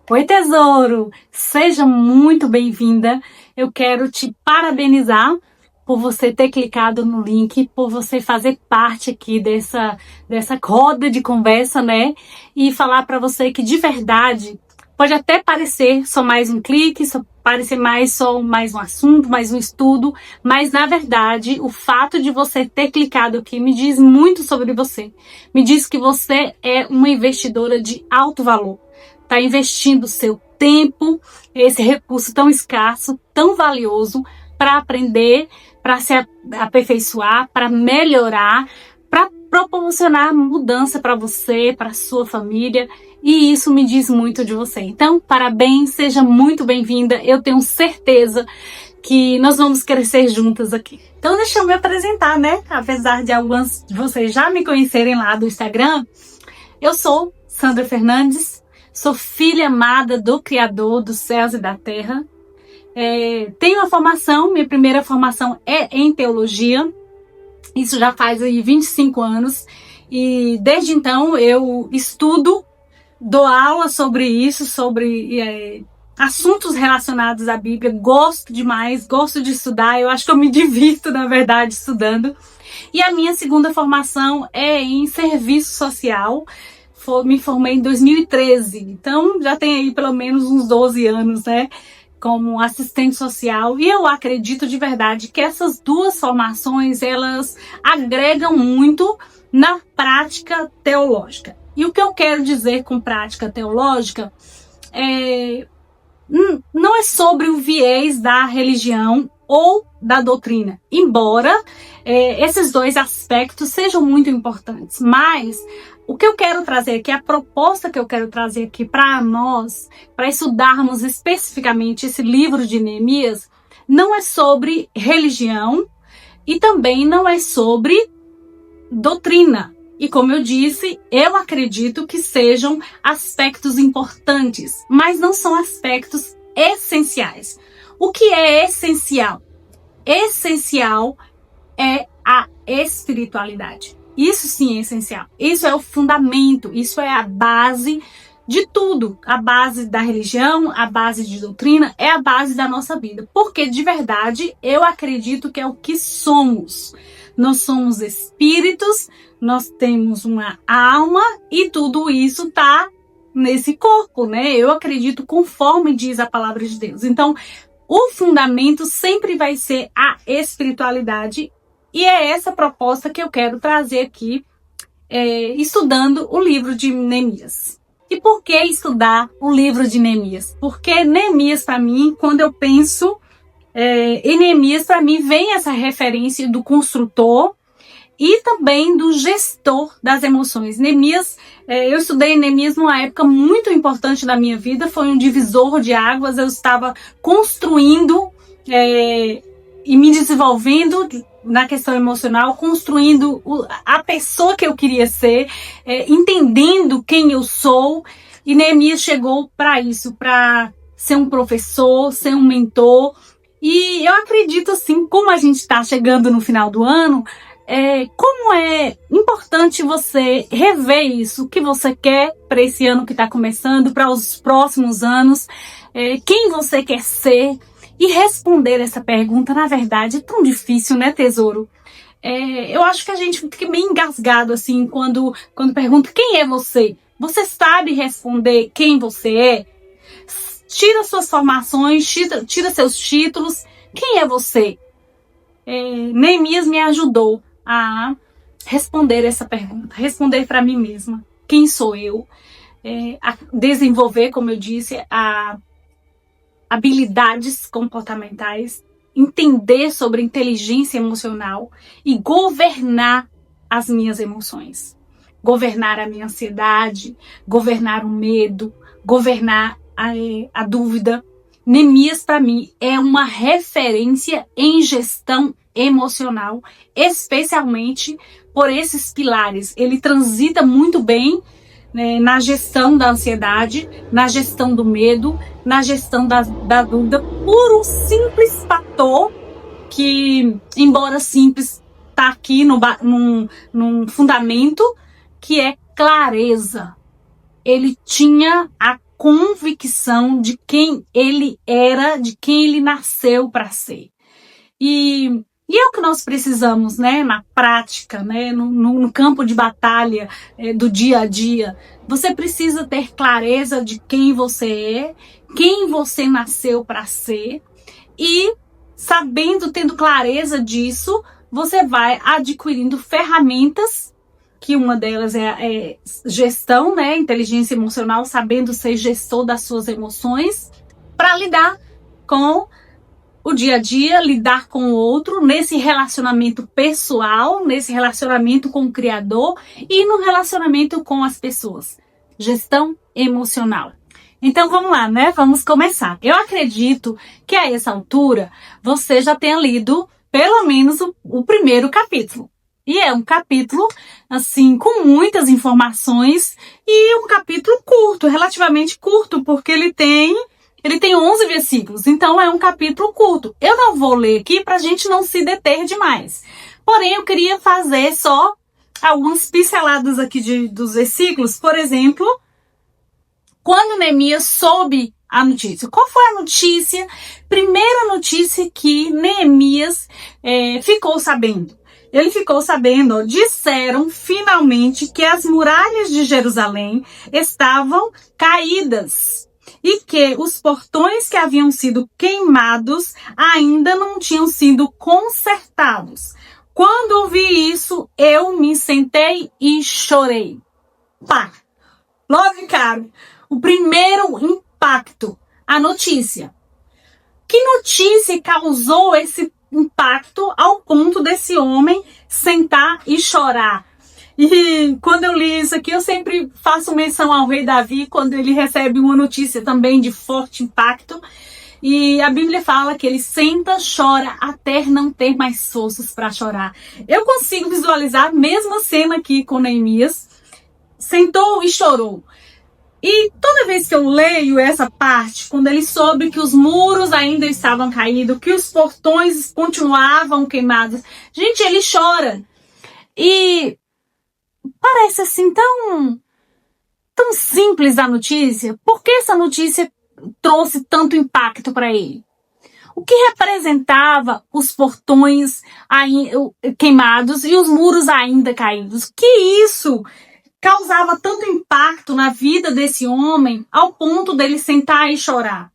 Oi, tesouro! Seja muito bem-vinda. Eu quero te parabenizar por você ter clicado no link, por você fazer parte aqui dessa roda de conversa, né? E falar para você que de verdade pode até parecer só mais um clique, só parecer só mais um assunto, mais um estudo, mas na verdade o fato de você ter clicado aqui me diz muito sobre você. Me diz que você é uma investidora de alto valor. Está investindo seu tempo, esse recurso tão escasso, tão valioso, para aprender, para se aperfeiçoar, para melhorar, para proporcionar mudança para você, para sua família, e isso me diz muito de você. Então, parabéns, seja muito bem-vinda. Eu tenho certeza que nós vamos crescer juntas aqui. Então, deixa eu me apresentar, né? Apesar de algumas de vocês já me conhecerem lá do Instagram, eu sou Sandra Fernandes. Sou filha amada do Criador dos céus e da terra. Tenho uma formação, minha primeira formação é em teologia. Isso já faz aí 25 anos. E desde então eu estudo, dou aula sobre isso, sobre assuntos relacionados à Bíblia. Gosto demais, gosto de estudar. Eu acho que eu me divirto, na verdade, estudando. E a minha segunda formação é em serviço social. Me formei em 2013, então já tem aí pelo menos uns 12 anos, né, como assistente social. E eu acredito de verdade que essas duas formações, elas agregam muito na prática teológica. E o que eu quero dizer com prática teológica não é sobre o viés da religião ou da doutrina, embora esses dois aspectos sejam muito importantes, mas o que eu quero trazer aqui, a proposta que eu quero trazer aqui para nós, para estudarmos especificamente esse livro de Neemias, não é sobre religião e também não é sobre doutrina. E como eu disse, eu acredito que sejam aspectos importantes, mas não são aspectos essenciais. O que é essencial? Essencial é a espiritualidade. Isso sim é essencial. Isso é o fundamento, isso é a base de tudo. A base da religião, a base de doutrina, é a base da nossa vida. Porque de verdade eu acredito que é o que somos. Nós somos espíritos, nós temos uma alma e tudo isso está nesse corpo, né? Eu acredito conforme diz a palavra de Deus. Então, o fundamento sempre vai ser a espiritualidade. E é essa proposta que eu quero trazer aqui, estudando o livro de Neemias. E por que estudar o livro de Neemias? Porque Neemias, para mim, quando eu penso em Neemias, para mim vem essa referência do construtor e também do gestor das emoções. Neemias, eu estudei Neemias numa época muito importante da minha vida, foi um divisor de águas. Eu estava construindo e me desenvolvendo na questão emocional, construindo a pessoa que eu queria ser, entendendo quem eu sou. E Neemias chegou para isso, para ser um professor, ser um mentor. E eu acredito, assim, como a gente está chegando no final do ano, como é importante você rever isso, o que você quer para esse ano que está começando, para os próximos anos, quem você quer ser. E responder essa pergunta, na verdade, é tão difícil, né, tesouro? Eu acho que a gente fica meio engasgado, assim, quando pergunta quem é você? Você sabe responder quem você é? Tira suas formações, tira seus títulos. Quem é você? Neemias me ajudou a responder essa pergunta, responder para mim mesma. Quem sou eu? A desenvolver, como eu disse, habilidades comportamentais, entender sobre inteligência emocional e governar as minhas emoções. Governar a minha ansiedade, governar o medo, governar a dúvida. Neemias, para mim, é uma referência em gestão emocional, especialmente por esses pilares. Ele transita muito bem, né, na gestão da ansiedade, na gestão do medo, na gestão da dúvida, por um simples fator que, embora simples, está aqui num fundamento que é clareza. Ele tinha a convicção de quem ele era, de quem ele nasceu para ser. E é o que nós precisamos, né, na prática, né, no campo de batalha do dia a dia. Você precisa ter clareza de quem você é, quem você nasceu para ser, e sabendo, tendo clareza disso, você vai adquirindo ferramentas, que uma delas é gestão, né, inteligência emocional, sabendo ser gestor das suas emoções, para lidar com o dia a dia, lidar com o outro, nesse relacionamento pessoal, nesse relacionamento com o Criador e no relacionamento com as pessoas. Gestão emocional. Então vamos lá, né? Vamos começar. Eu acredito que a essa altura você já tenha lido pelo menos o primeiro capítulo. E é um capítulo, assim, com muitas informações e um capítulo curto, relativamente curto, porque ele tem 11 versículos, então é um capítulo curto. Eu não vou ler aqui para a gente não se deter demais. Porém, eu queria fazer só algumas pinceladas aqui dos versículos. Por exemplo, quando Neemias soube a notícia. Qual foi a notícia? Primeira notícia que Neemias ficou sabendo. Ele ficou sabendo, disseram finalmente que as muralhas de Jerusalém estavam caídas e que os portões que haviam sido queimados ainda não tinham sido consertados. Quando ouvi isso, eu me sentei e chorei. Pá! Logo de cara, o primeiro impacto, a notícia. Que notícia causou esse impacto ao ponto desse homem sentar e chorar? E quando eu li isso aqui, eu sempre faço menção ao rei Davi, quando ele recebe uma notícia também de forte impacto. E a Bíblia fala que ele senta, chora, até não ter mais forças para chorar. Eu consigo visualizar a mesma cena aqui com Neemias. Sentou e chorou. E toda vez que eu leio essa parte, quando ele soube que os muros ainda estavam caídos, que os portões continuavam queimados, gente, ele chora. E parece assim tão simples a notícia. Por que essa notícia trouxe tanto impacto para ele? O que representava os portões queimados e os muros ainda caídos? Que isso causava tanto impacto na vida desse homem ao ponto dele sentar e chorar?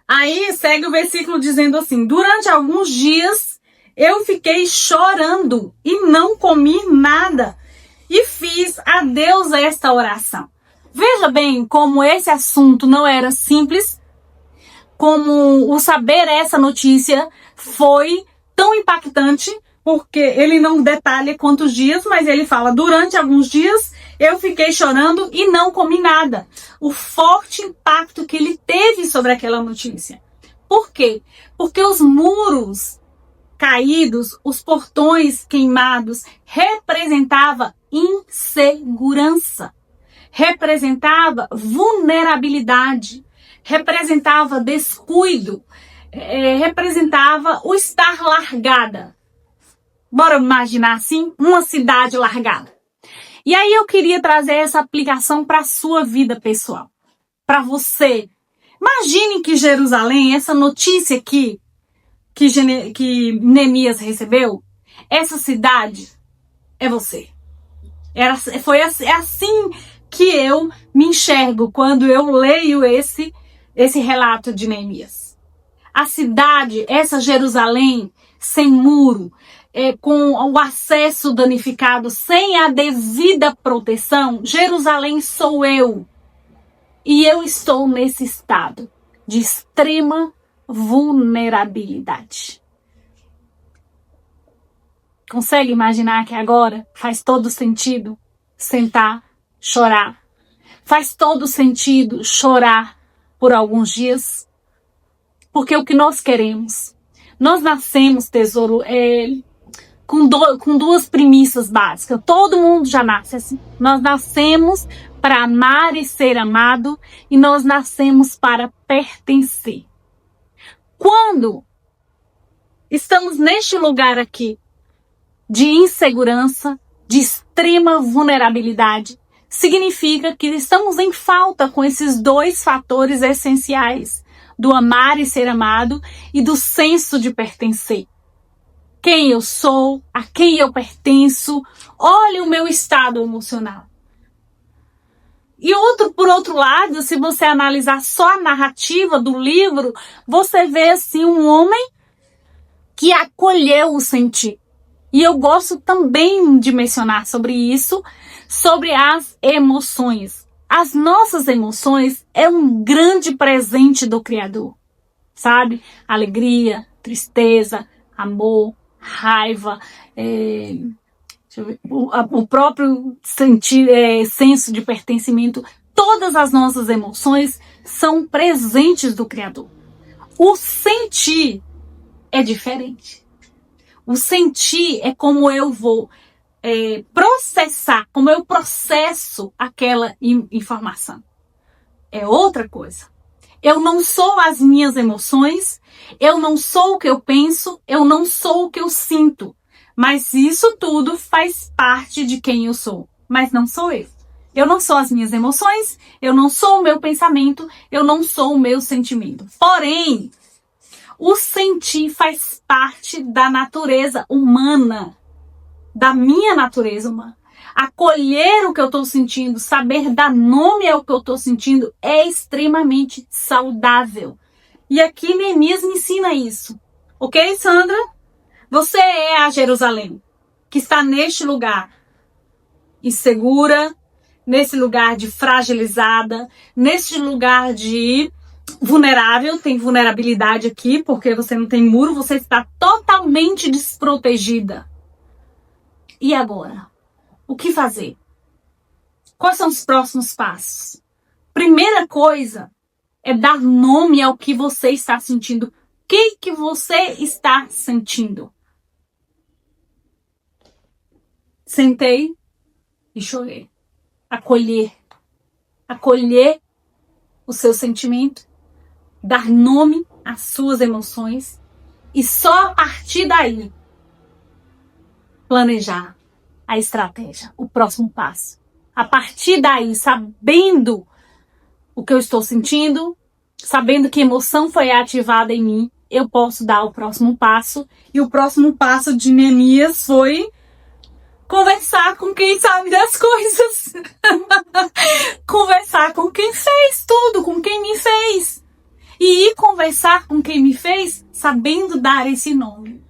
Aí segue o versículo dizendo assim: durante alguns dias eu fiquei chorando e não comi nada e fiz a Deus esta oração. Veja bem como esse assunto não era simples, como o saber essa notícia foi tão impactante, porque ele não detalha quantos dias, mas ele fala: durante alguns dias eu fiquei chorando e não comi nada. O forte impacto que ele teve sobre aquela notícia. Por quê? Porque os muros caídos, os portões queimados, representava insegurança, representava vulnerabilidade, representava descuido, representava o estar largada. Bora imaginar assim, uma cidade largada. E aí eu queria trazer essa aplicação para a sua vida pessoal, para você. Imagine que Jerusalém, essa notícia aqui, que Neemias recebeu, essa cidade é você. É assim que eu me enxergo quando eu leio esse relato de Neemias. A cidade, essa Jerusalém, sem muro, com o acesso danificado, sem a devida proteção, Jerusalém sou eu. E eu estou nesse estado de extrema vulnerabilidade. Consegue imaginar que agora faz todo sentido sentar, chorar? Faz todo sentido chorar por alguns dias? Porque o que nós queremos? Nós nascemos, tesouro, com duas premissas básicas. Todo mundo já nasce assim. Nós nascemos para amar e ser amado, e nós nascemos para pertencer. Quando estamos neste lugar aqui de insegurança, de extrema vulnerabilidade, significa que estamos em falta com esses dois fatores essenciais, do amar e ser amado e do senso de pertencer. Quem eu sou, a quem eu pertenço, olha o meu estado emocional. E por outro lado, se você analisar só a narrativa do livro, você vê assim um homem que acolheu o sentir. E eu gosto também de mencionar sobre isso, sobre as emoções. As nossas emoções é um grande presente do Criador, sabe? Alegria, tristeza, amor, raiva, o próprio senso de pertencimento. Todas as nossas emoções são presentes do Criador. O sentir é diferente. O sentir é como eu vou processar, como eu processo aquela informação. É outra coisa. Eu não sou as minhas emoções, eu não sou o que eu penso, eu não sou o que eu sinto. Mas isso tudo faz parte de quem eu sou. Mas não sou eu. Eu não sou as minhas emoções, eu não sou o meu pensamento, eu não sou o meu sentimento. Porém, o sentir faz parte da natureza humana, da minha natureza humana. Acolher o que eu estou sentindo, saber dar nome ao que eu estou sentindo é extremamente saudável. E aqui Neemias me ensina isso. Ok, Sandra? Você é a Jerusalém que está neste lugar insegura, nesse lugar de fragilizada, nesse lugar de vulnerável. Tem vulnerabilidade aqui, porque você não tem muro, você está totalmente desprotegida. E agora? O que fazer? Quais são os próximos passos? Primeira coisa é dar nome ao que você está sentindo. O que você está sentindo? Sentei e chorei. Acolher. Acolher o seu sentimento, dar nome às suas emoções e só a partir daí planejar a estratégia, o próximo passo. A partir daí, sabendo o que eu estou sentindo, sabendo que emoção foi ativada em mim, eu posso dar o próximo passo. E o próximo passo de Neemias foi conversar com quem sabe das coisas. Conversar com quem fez tudo, com quem me fez. E ir conversar com quem me fez, sabendo dar esse nome.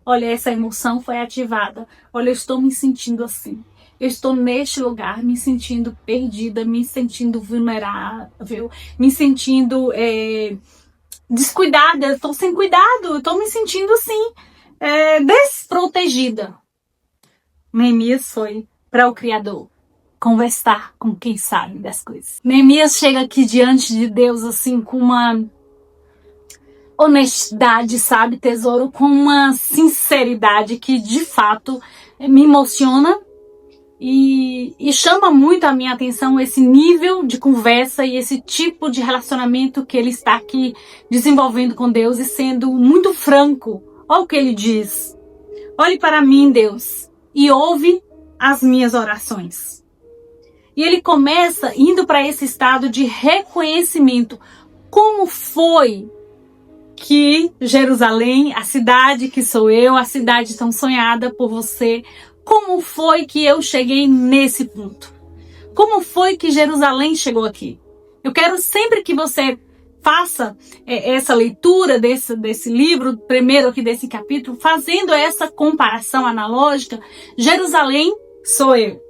Olha, essa emoção foi ativada. Olha, eu estou me sentindo assim. Eu estou neste lugar, me sentindo perdida, me sentindo vulnerável, me sentindo descuidada. Eu estou sem cuidado, eu estou me sentindo assim, desprotegida. Neemias foi para o Criador conversar com quem sabe das coisas. Neemias chega aqui diante de Deus assim com uma honestidade, sabe, tesouro, com uma sinceridade que de fato me emociona e chama muito a minha atenção esse nível de conversa e esse tipo de relacionamento que ele está aqui desenvolvendo com Deus e sendo muito franco. Olha o que ele diz: olhe para mim, Deus, e ouve as minhas orações. E ele começa indo para esse estado de reconhecimento. Como foi que Jerusalém, a cidade que sou eu, a cidade tão sonhada por você, como foi que eu cheguei nesse ponto? Como foi que Jerusalém chegou aqui? Eu quero sempre que você faça essa leitura desse livro, primeiro aqui desse capítulo, fazendo essa comparação analógica. Jerusalém sou eu,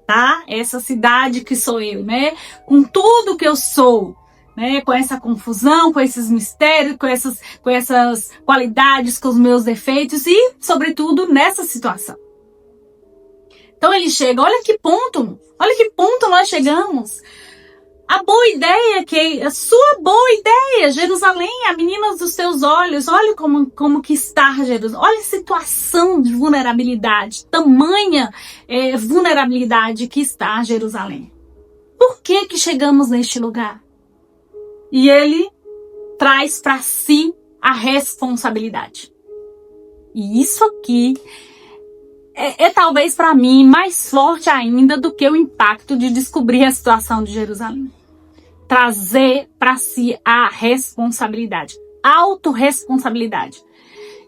tá? Essa cidade que sou eu, né? Com tudo que eu sou, né? Com essa confusão, com esses mistérios, com essas qualidades, com os meus defeitos e, sobretudo, nessa situação. Então ele chega, olha que ponto nós chegamos. A boa ideia, a sua boa ideia, Jerusalém, a menina dos teus olhos, olha como que está Jerusalém, olha a situação de vulnerabilidade, tamanha vulnerabilidade que está Jerusalém. Por que chegamos neste lugar? E ele traz para si a responsabilidade. E isso aqui é talvez para mim mais forte ainda do que o impacto de descobrir a situação de Jerusalém. Trazer para si a responsabilidade, autorresponsabilidade.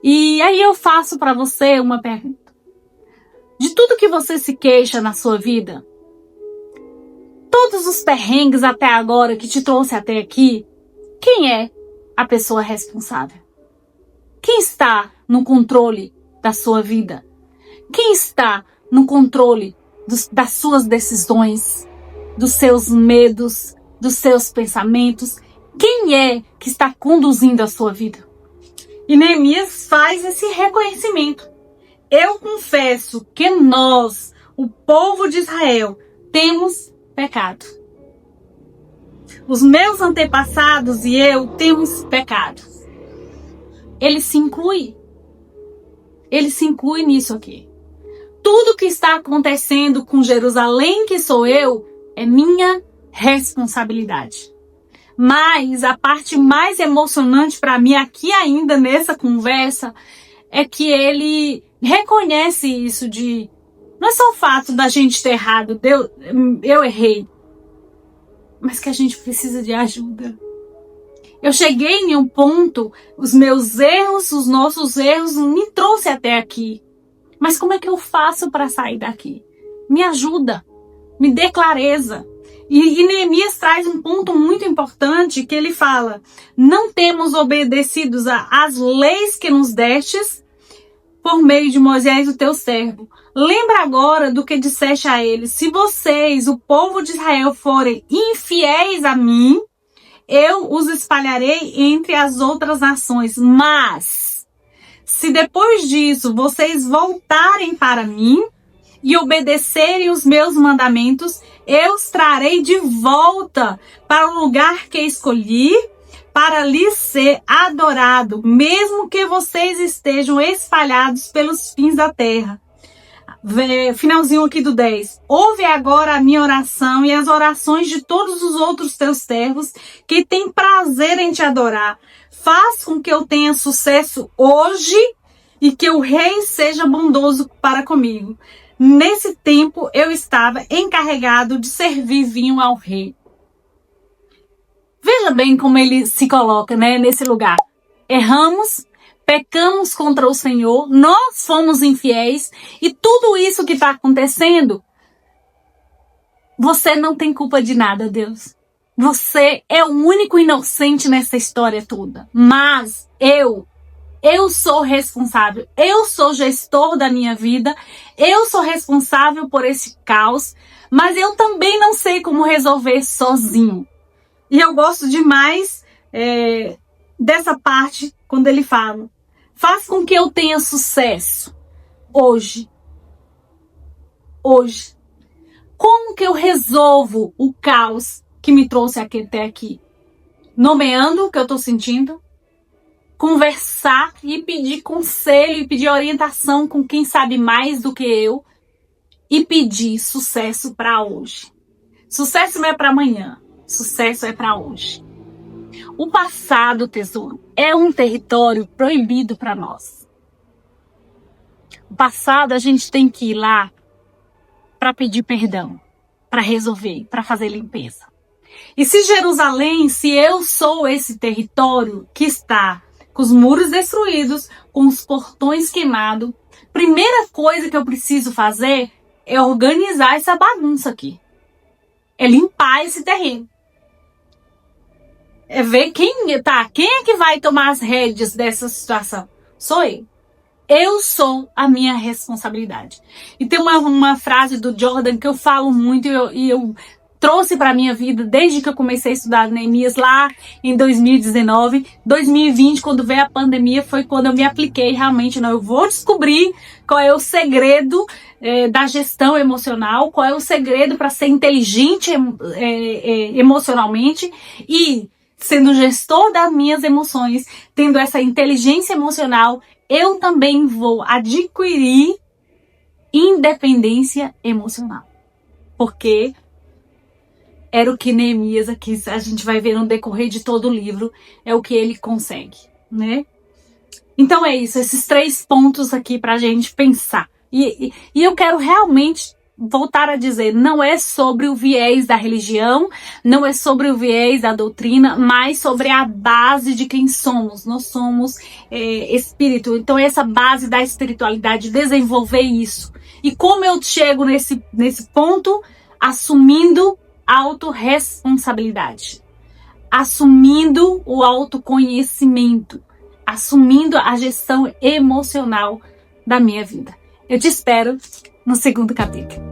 E aí eu faço para você uma pergunta. De tudo que você se queixa na sua vida, todos os perrengues até agora que te trouxe até aqui, quem é a pessoa responsável? Quem está no controle da sua vida? Quem está no controle das suas decisões, dos seus medos, dos seus pensamentos? Quem é que está conduzindo a sua vida? E Neemias faz esse reconhecimento. Eu confesso que nós, o povo de Israel, temos pecado. Os meus antepassados e eu temos pecado. Ele se inclui nisso aqui. Tudo que está acontecendo com Jerusalém, que sou eu, é minha responsabilidade. Mas a parte mais emocionante para mim aqui ainda nessa conversa é que ele reconhece isso de... Não é só o fato da gente ter errado, eu errei, mas que a gente precisa de ajuda. Eu cheguei em um ponto, os meus erros, os nossos erros me trouxe até aqui. Mas como é que eu faço para sair daqui? Me ajuda, me dê clareza. E Neemias traz um ponto muito importante que ele fala: não temos obedecido às leis que nos destes por meio de Moisés, o teu servo. Lembra agora do que disseste a eles: se vocês, o povo de Israel, forem infiéis a mim, eu os espalharei entre as outras nações. Mas, se depois disso vocês voltarem para mim e obedecerem os meus mandamentos, eu os trarei de volta para o lugar que escolhi, para lhe ser adorado, mesmo que vocês estejam espalhados pelos fins da terra. Finalzinho aqui do 10. Ouve agora a minha oração e as orações de todos os outros teus servos que têm prazer em te adorar. Faz com que eu tenha sucesso hoje e que o rei seja bondoso para comigo. Nesse tempo eu estava encarregado de servir vinho ao rei. Veja bem como ele se coloca, né, nesse lugar. Erramos, pecamos contra o Senhor, nós fomos infiéis e tudo isso que está acontecendo, você não tem culpa de nada, Deus. Você é o único inocente nessa história toda. Mas eu sou responsável, eu sou gestor da minha vida, eu sou responsável por esse caos, mas eu também não sei como resolver sozinho. E eu gosto demais dessa parte quando ele fala: faz com que eu tenha sucesso hoje. Hoje. Como que eu resolvo o caos que me trouxe até aqui? Nomeando o que eu estou sentindo, conversar e pedir conselho e pedir orientação com quem sabe mais do que eu e pedir sucesso para hoje. Sucesso não é para amanhã, sucesso é para hoje. O passado, tesouro, é um território proibido para nós. O passado a gente tem que ir lá para pedir perdão, para resolver, para fazer limpeza. E se Jerusalém, se eu sou esse território que está com os muros destruídos, com os portões queimados, primeira coisa que eu preciso fazer é organizar essa bagunça aqui. É limpar esse terreno. É ver quem é que vai tomar as rédeas dessa situação. Sou eu. Eu sou a minha responsabilidade. E tem uma frase do Jordan que eu falo muito e eu trouxe para a minha vida desde que eu comecei a estudar Neemias lá em 2019. 2020, quando veio a pandemia, foi quando eu me apliquei realmente. Não, eu vou descobrir qual é o segredo da gestão emocional, qual é o segredo para ser inteligente emocionalmente e sendo gestor das minhas emoções, tendo essa inteligência emocional, eu também vou adquirir independência emocional. Porque era o que Neemias aqui, a gente vai ver no decorrer de todo o livro, é o que ele consegue, né? Então é isso, esses 3 pontos aqui pra gente pensar. E eu quero realmente voltar a dizer, não é sobre o viés da religião, não é sobre o viés da doutrina, mas sobre a base de quem somos. Nós somos espírito, então essa base da espiritualidade, desenvolver isso. E como eu chego nesse ponto? Assumindo autorresponsabilidade, assumindo o autoconhecimento, assumindo a gestão emocional da minha vida. Eu te espero no segundo capítulo.